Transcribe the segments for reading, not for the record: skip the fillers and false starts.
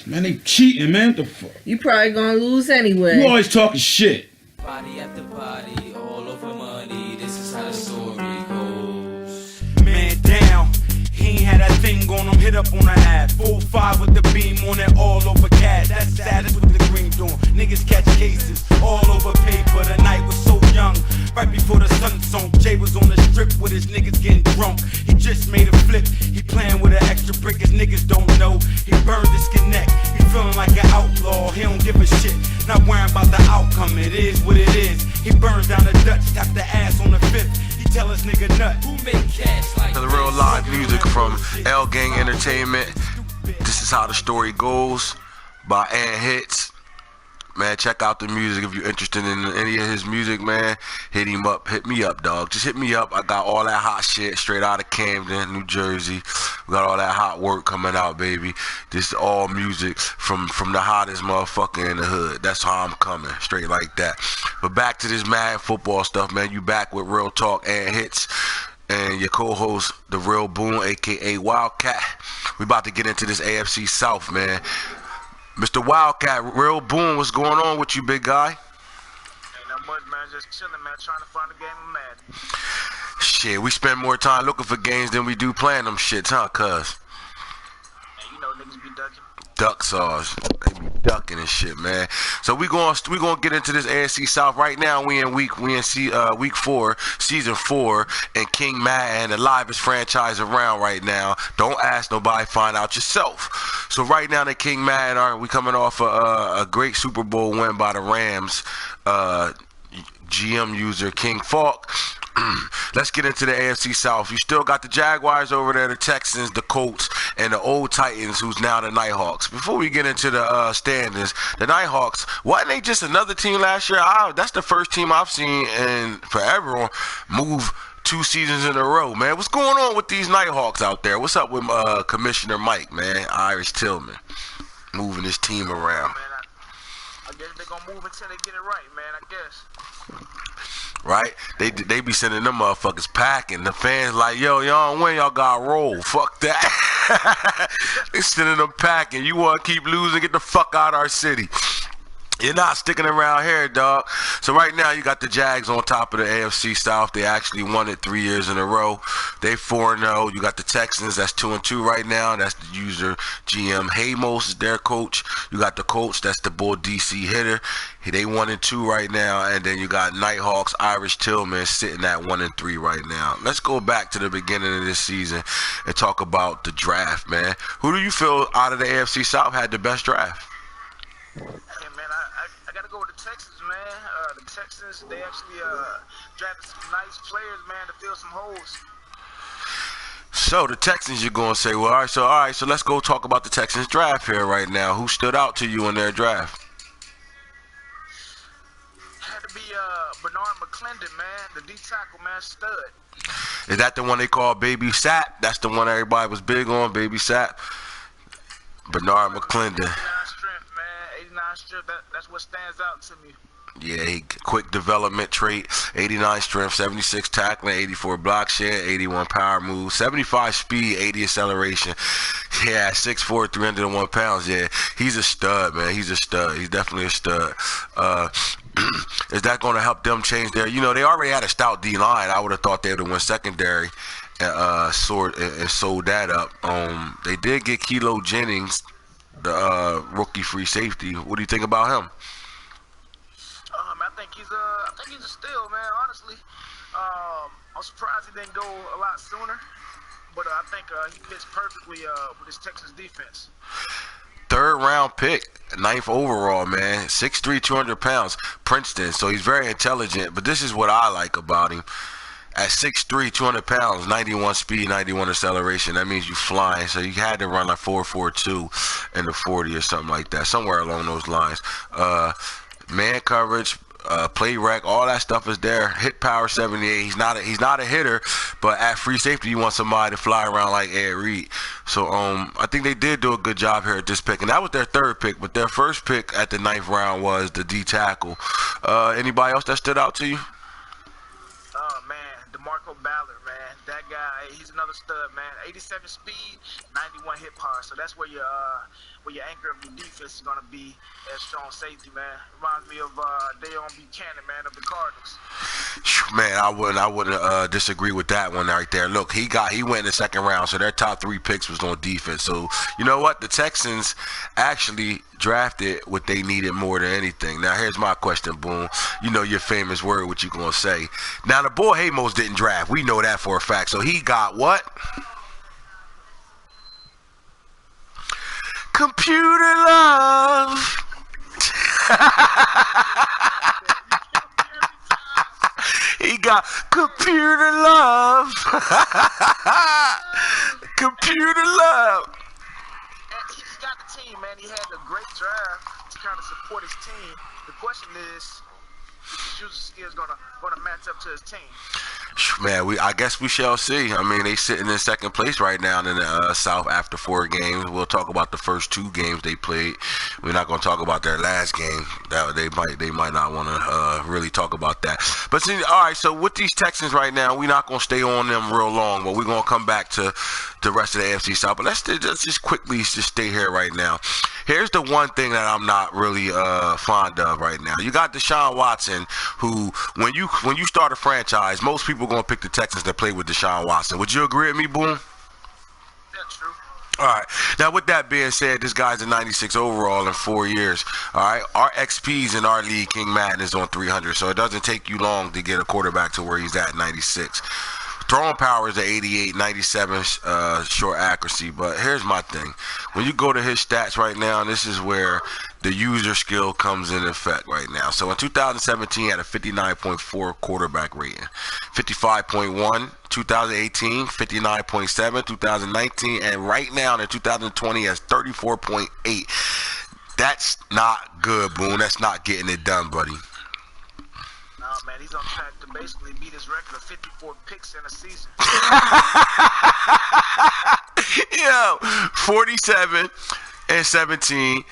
Man, they cheating, man. What the fuck? You probably gonna lose anyway. You always talking shit. Party after party, all over money. This is how the story goes. Man down, he ain't had that thing on him. Hit up on the hat. 4-5 with the beam on it, all over cat. That's status with the green doing. Niggas catch cases all over paper. The night was so young. Right before the sun sunk, Jay was on the strip with his niggas getting drunk. He just made a flip. He playing with an extra brick. His niggas don't know. He burned his connect. He feeling like an outlaw. He don't give a shit. Not worrying about the outcome. It is what it is. He burns down the Dutch, tap the ass on the fifth. He tell his nigga nut. Who make cash like The real live music from L Gang Entertainment. This is how the story goes by Ant Hits. Man, check out the music if you're interested in any of his music, man. Hit him up. Hit me up, dog. Just hit me up. I got all that hot shit straight out of Camden, New Jersey. We got all that hot work coming out, baby. This is all music from the hottest motherfucker in the hood. That's how I'm coming, straight like that. But back to this Madden football stuff, man. You back with Real Talk and Hits. And your co-host, The Real Boone, a.k.a. Wildcat. We about to get into this AFC South, man. Mr. Wildcat, Real Boone, what's going on with you, big guy? Ain't nothing much, man. Just chilling, man. Trying to find a game of Madden. Shit, we spend more time looking for games than we do playing them shits, huh, cuz? Hey, you know niggas be ducking. Duck sauce. They be ducking and shit, man. So we gonna get into this AFC South right now. We in week 4, season 4, and King Madden, the livest franchise around right now. Don't ask nobody, find out yourself. So right now, the King Madden, we coming off a great Super Bowl win by the Rams. GM user King Falk. Let's get into the AFC South. You still got the Jaguars over there, the Texans, the Colts, and the old Titans, who's now the Nighthawks. Before we get into the standings, the Nighthawks, wasn't they just another team last year? That's the first team I've seen in forever move 2 seasons in a row, man. What's going on with these Nighthawks out there? What's up with Commissioner Mike, man? Irish Tillman, moving his team around. Man, I guess they're going to move until they get it right, man, I guess. Right? They be sending them motherfuckers packing. The fans like, yo, y'all don't win, y'all got rolled. Fuck that. They sending them packing. You want to keep losing, get the fuck out of our city. You're not sticking around here, dog. So right now you got the Jags on top of the AFC South. They actually won it 3 years in a row. They 4-0. You got the Texans. That's 2-2 right now. That's the user GM Hamos is their coach. You got the Colts. That's the Bull DC hitter. They 1-2 right now. And then you got Nighthawks, Irish Tillman sitting at 1-3 right now. Let's go back to the beginning of this season and talk about the draft, man. Who do you feel out of the AFC South had the best draft? I gotta go with the Texans, man. The Texans, they actually drafted some nice players, man, to fill some holes. So the Texans, you're gonna say, well, all right, so let's go talk about the Texans draft here right now. Who stood out to you in their draft? Had to be Bernard McClendon, man, the D tackle, man, stud. Is that the one they call Baby Sap? That's the one everybody was big on, Baby Sap. Bernard McClendon. That's what stands out to me. Yeah, quick development trait, 89 strength, 76 tackling, 84 block share, 81 power move, 75 speed, 80 acceleration. Yeah, 6'4", 301 pounds. Yeah, he's a stud, man. He's a stud. He's definitely a stud. Is that going to help them change their? You know, they already had a stout D line. I would have thought they would have went secondary and sold that up. They did get Kilo Jennings, the rookie free safety. What do you think about him? I think he's a steal, man. Honestly, I'm surprised he didn't go a lot sooner, but I think he fits perfectly with his Texas defense. 3rd round pick, 9th overall, man. 6'3", 200 pounds, Princeton. So he's very intelligent. But this is what I like about him. At 6'3", 200 pounds, 91 speed, 91 acceleration. That means you flying. So you had to run like 4.42 in the 40 or something like that, somewhere along those lines. Man coverage, play rec, all that stuff is there. Hit power 78. He's not a hitter, but at free safety you want somebody to fly around like Ed Reed. So I think they did do a good job here at this pick, and that was their 3rd pick. But their 1st pick at the 9th round was the D tackle. Anybody else that stood out to you? Oh man, DeMarco Ballard, man. That that guy, he's another stud, man. 87 speed, 91 hit power. So that's where your anchor of your defense is gonna be as strong safety, man. Reminds me of Dayon Buchanan, man, of the Cardinals. Man, I wouldn't disagree with that one right there. Look, he went in the second round, so their top 3 picks was on defense. So you know what? The Texans actually drafted what they needed more than anything. Now here's my question, Boone. You know your famous word, what you gonna say? Now the boy Hamos didn't draft. We know that for a fact. So he got what? Computer love. He got computer love. Computer love. And he's got the team, man. He had a great drive to kind of support his team. The question is, his shooting skills gonna match up to his team. Man, I guess we shall see. I mean, they sitting in second place right now in the South after 4 games. We'll talk about the first 2 games they played. We're not going to talk about their last game. That they might not want to really talk about that. But see, all right. So with these Texans right now, we're not going to stay on them real long, but we're going to come back to the rest of the AFC South. But let's just quickly just stay here right now. Here's the one thing that I'm not really fond of right now. You got Deshaun Watson, who when you start a franchise, most people are going to pick the Texans that play with Deshaun Watson. Would you agree with me, Boone? That's true. All right. Now, with that being said, this guy's a 96 overall in 4 years. All right. Our XPs in our league, King Madden, is on 300, so it doesn't take you long to get a quarterback to where he's at 96. Throwing power is an 88, 97 short accuracy. But here's my thing. When you go to his stats right now, this is where the user skill comes in effect right now. So in 2017, he had a 59.4 quarterback rating. 55.1, 2018, 59.7, 2019, and right now in 2020 has 34.8. That's not good, Boone. That's not getting it done, buddy. Nah, man, he's on track to basically beat his record of 54 picks in a season. Yo, 47 and 17,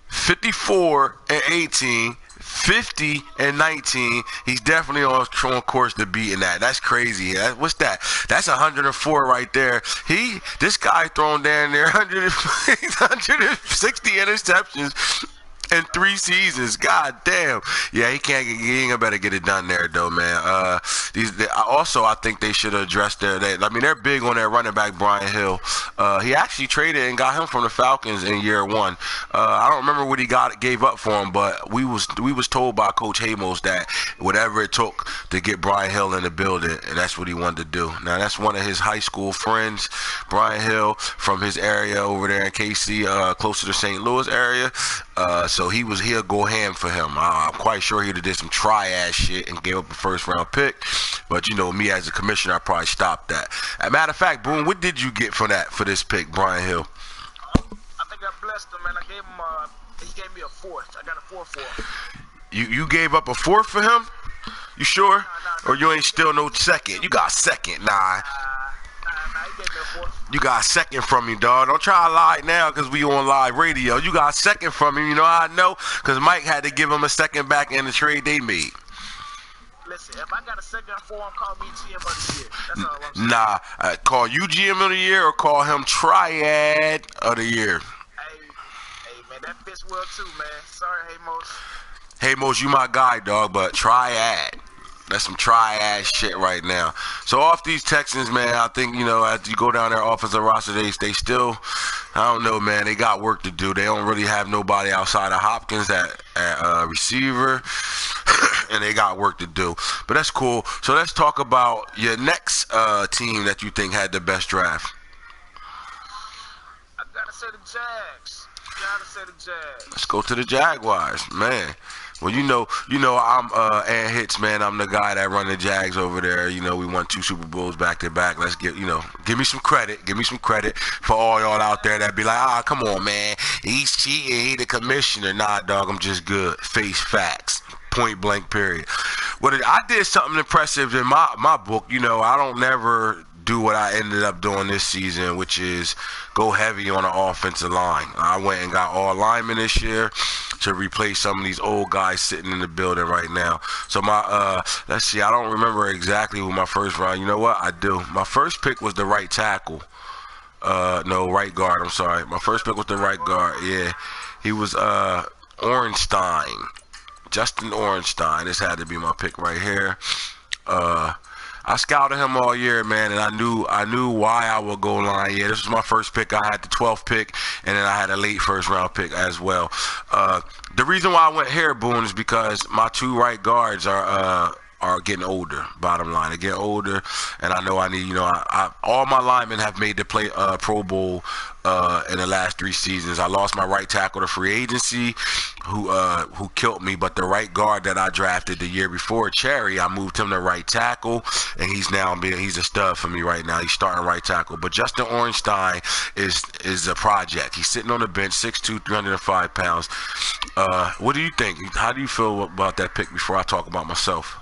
54 and 18, 50 and 19. He's definitely on course to beating that. That's crazy. What's that? That's 104 right there. This guy throwing down there 160 interceptions in 3 seasons. God damn. Yeah, he ain't better get it done there though, man. I think they should address they're big on their running back Brian Hill. He actually traded and got him from the Falcons in year 1. I don't remember what he gave up for him, but we was told by Coach Hamos that whatever it took to get Brian Hill in the building, and that's what he wanted to do. Now that's one of his high school friends, Brian Hill, from his area over there in KC, close to the St. Louis area. So he'll go ham for him. I'm quite sure he'd have did some try-ass shit and gave up a first-round pick. But, you know, me as a commissioner, I probably stopped that. As a matter of fact, Boone, what did you get for this pick, Brian Hill? I think I blessed him, man. I gave him, he gave me a 4th. I got a 4 for him. You gave up a 4th for him? You sure? Nah. Or you ain't still no second? You got second. Nah. He gave me a 4th. You got second from me, dog. Don't try to lie now because we on live radio. You got second from him. You know how I know? Because Mike had to give him a second back in the trade they made. Listen, if I got a second for him, call me GM of the year. That's all I'm saying. Nah, call you GM of the year or call him Triad of the year. Hey, man, that fits well too, man. Sorry, Hamos. Hamos, you my guy, dog, but Triad. That's some try-ass shit right now. So off these Texans, man, I think, you know, as you go down their offensive roster, they still, I don't know, man, they got work to do. They don't really have nobody outside of Hopkins at receiver, and they got work to do. But that's cool. So let's talk about your next team that you think had the best draft. I gotta say the Jags. Let's go to the Jaguars, man. Well, you know, I'm Ant Hits, man. I'm the guy that run the Jags over there. You know, we won 2 Super Bowls back to back. Let's give me some credit. Give me some credit for all y'all out there that be like, come on, man. He's cheating. He the commissioner. Nah, dog, I'm just good. Face facts. Point blank, period. I did something impressive in my book. You know, I don't never do what I ended up doing this season, which is go heavy on the offensive line. I went and got all linemen this year. to replace some of these old guys sitting in the building right now. So my let's see, I don't remember exactly who my first round. You know what? I do. My first pick was the right tackle. No, right guard. I'm sorry. My first pick was the right guard. Yeah, he was Ornstein, Justin Ornstein. This had to be my pick right here. I scouted him all year, man, and I knew why I would go line. Yeah, this was my first pick. I had the 12th pick, and then I had a late first round pick as well. The reason why I went here, Boone, is because my two right guards are getting older. Bottom line, they're getting older, and I know I need. You know, all my linemen have made the play Pro Bowl in the last 3 seasons. I lost my right tackle to free agency, who killed me. But the right guard that I drafted the year before, Cherry, I moved him to right tackle, and he's a stud for me right now. He's starting right tackle. But Justin Ornstein is a project. He's sitting on the bench, 6'2", 305 pounds. What do you think? How do you feel about that pick before I talk about myself?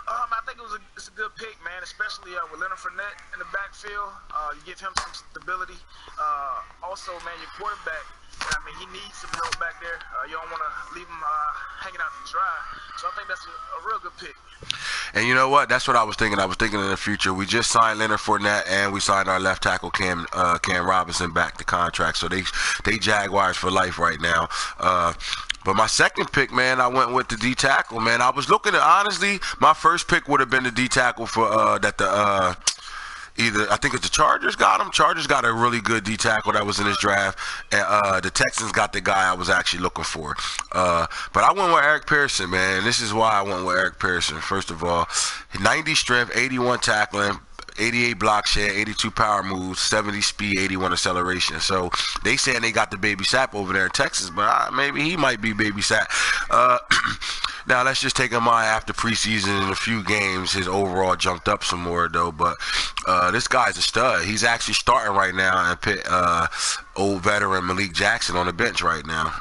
I think it's a good pick, man, especially with Leonard Fournette in the backfield. You give him some stability. Also, man, your quarterback, I mean, he needs some help back there. You don't want to leave him hanging out to dry. So I think that's a real good pick. And you know what? That's what I was thinking. I was thinking in the future. We just signed Leonard Fournette, and we signed our left tackle Cam Robinson back to contract. So they Jaguars for life right now. But my second pick, man, I went with the D tackle, man. I was looking at, honestly, my first pick would have been the D tackle for either, I think it's the Chargers got him. Chargers got a really good D tackle that was in this draft, and the Texans got the guy I was actually looking for. But I went with Eric Pearson, man. This is why I went with Eric Pearson. First of all, 90 strength, 81 tackling, 88 block share, 82 power moves, 70 speed, 81 acceleration. So they saying they got the baby sap over there in Texas, but maybe he might be baby sap. Now let's just take in mind after preseason in a few games, his overall jumped up some more though. But this guy's a stud. He's actually starting right now and put old veteran Malik Jackson on the bench right now.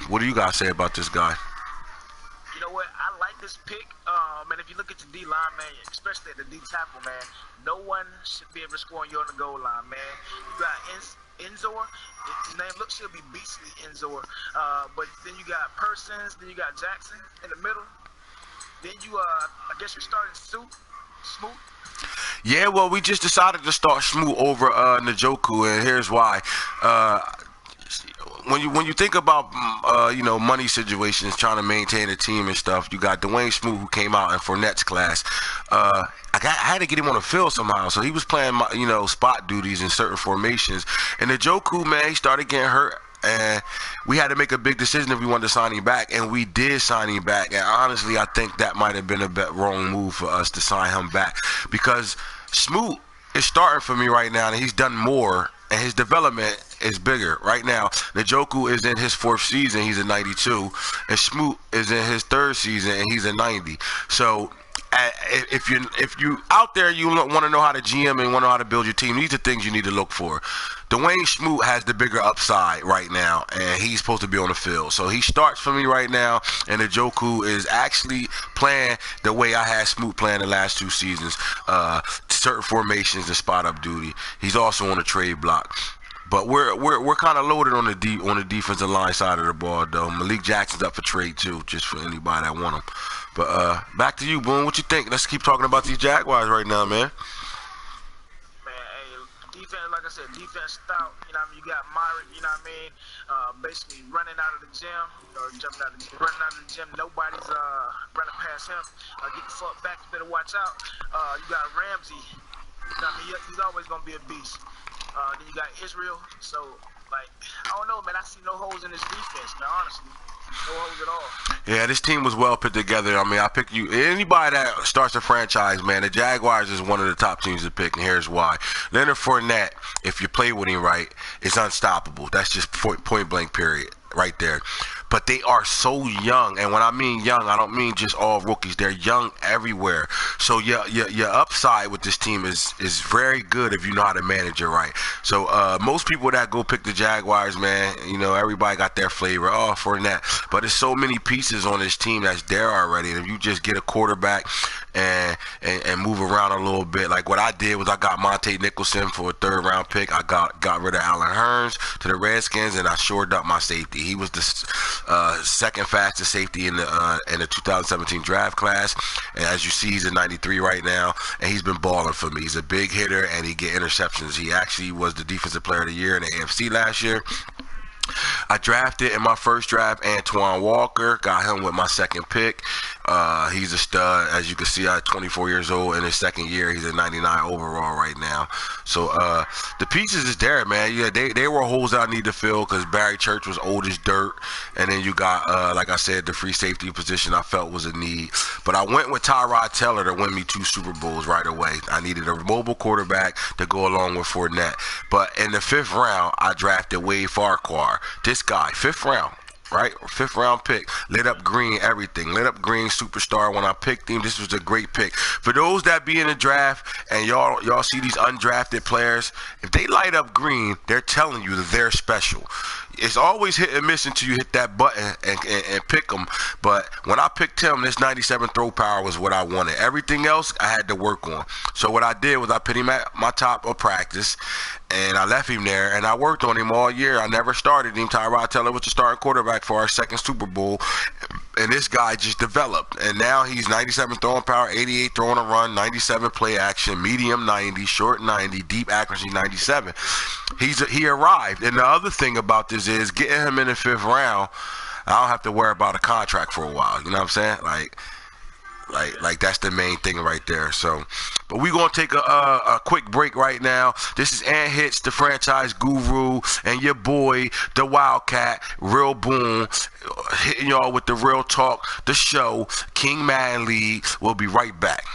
What do you guys say about this guy? You know what? I like this pick. And if you look at the D line, man, especially at the D tackle, man, no one should be able to score on you on the goal line, man. You got Enzor. His name looks should be Beastly Enzor. But then you got Persons. Then you got Jackson in the middle. Then you, I guess you're starting Smoot. Yeah, well, we just decided to start Smoot over Njoku, and here's why. When you think about money situations, trying to maintain a team and stuff, you got Dwayne Smoot who came out in Fournette's class. I had to get him on the field somehow, so he was playing spot duties in certain formations. And Njoku, man, he started getting hurt, and we had to make a big decision if we wanted to sign him back, and we did sign him back. And honestly, I think that might have been a wrong move for us to sign him back, because Smoot is starting for me right now, and he's done more, and his development is bigger right now. Njoku is in his 4th season, he's a 92, and Smoot is in his 3rd season, and he's a 90. So if you out there, you want to know how to GM and want to know how to build your team, these are things you need to look for. Dwayne Smoot has the bigger upside right now, and he's supposed to be on the field. So he starts for me right now, and Njoku is actually playing the way I had Smoot playing the last 2 seasons, certain formations and spot up duty. He's also on the trade block. But we're kind of loaded on the defensive line side of the ball, though. Malik Jackson's up for trade too, just for anybody that want him. But back to you, Boone. What you think? Let's keep talking about these Jaguars right now, man. Defense, like I said, defense stout. You know what I mean? You got Myrick, you know what I mean? Basically running out of the gym, or jumping out of the gym, running out of the gym. Nobody's running past him. Get the fuck back. You better watch out. You got Ramsey. You know what I mean? He's always gonna be a beast. Then you got Israel. So, like, I don't know, man. I see no holes in this defense, man, honestly. No holes at all. Yeah, this team was well put together. I mean, I pick you. Anybody that starts a franchise, man, the Jaguars is one of the top teams to pick, and here's why. Leonard Fournette, if you play with him right, is unstoppable. That's just point blank period right there. But they are so young, and when I mean young, I don't mean just all rookies. They're young everywhere. So your upside with this team is very good if you know how to manage it right. So most people that go pick the Jaguars, man, everybody got their flavor. Oh, Fournette. But there's so many pieces on this team that's there already. And if you just get a quarterback and move around a little bit. Like what I did was I got Monte Nicholson for a 3rd round pick. I got rid of Allen Hurns to the Redskins, and I shored up my safety. He was the 2nd fastest safety in the 2017 draft class, and as you see, he's a 93 right now, and he's been balling for me. He's a big hitter, and he get interceptions. He actually was the defensive player of the year in the AFC last year. I drafted in my first draft Antoine Walker, got him with my 2nd pick. He's a stud. As you can see, I'm 24 years old. In his 2nd year, he's a 99 overall right now. So the pieces is there, man. Yeah, they were holes I need to fill because Barry Church was old as dirt. And then you got, like I said, the free safety position I felt was a need. But I went with Tyrod Taylor to win me 2 Super Bowls right away. I needed a mobile quarterback to go along with Fournette. But in the 5th round, I drafted Wade Farquhar. This guy, 5th round. Right, 5th round pick, lit up green, everything, lit up green, superstar. When I picked him, this was a great pick. For those that be in the draft and y'all see these undrafted players, if they light up green, they're telling you that they're special. It's always hit and miss until you hit that button and pick them. But when I picked him, this 97 throw power was what I wanted. Everything else I had to work on. So what I did was I put him at my top of practice, and I left him there, and I worked on him all year. I never started him. Tyrod Taylor was the starting quarterback for our 2nd Super Bowl, and this guy just developed. And now he's 97 throwing power, 88 throwing a run, 97 play action, medium 90, short 90, deep accuracy 97. He arrived. And the other thing about this is getting him in the 5th round, I don't have to worry about a contract for a while. You know what I'm saying? Like that's the main thing right there. So, but we're going to take a quick break right now. This is Ant Hits, the franchise guru, and your boy, the Wildcat, Real Boom, hitting y'all with the real talk, the show, King Madden League. We'll be right back.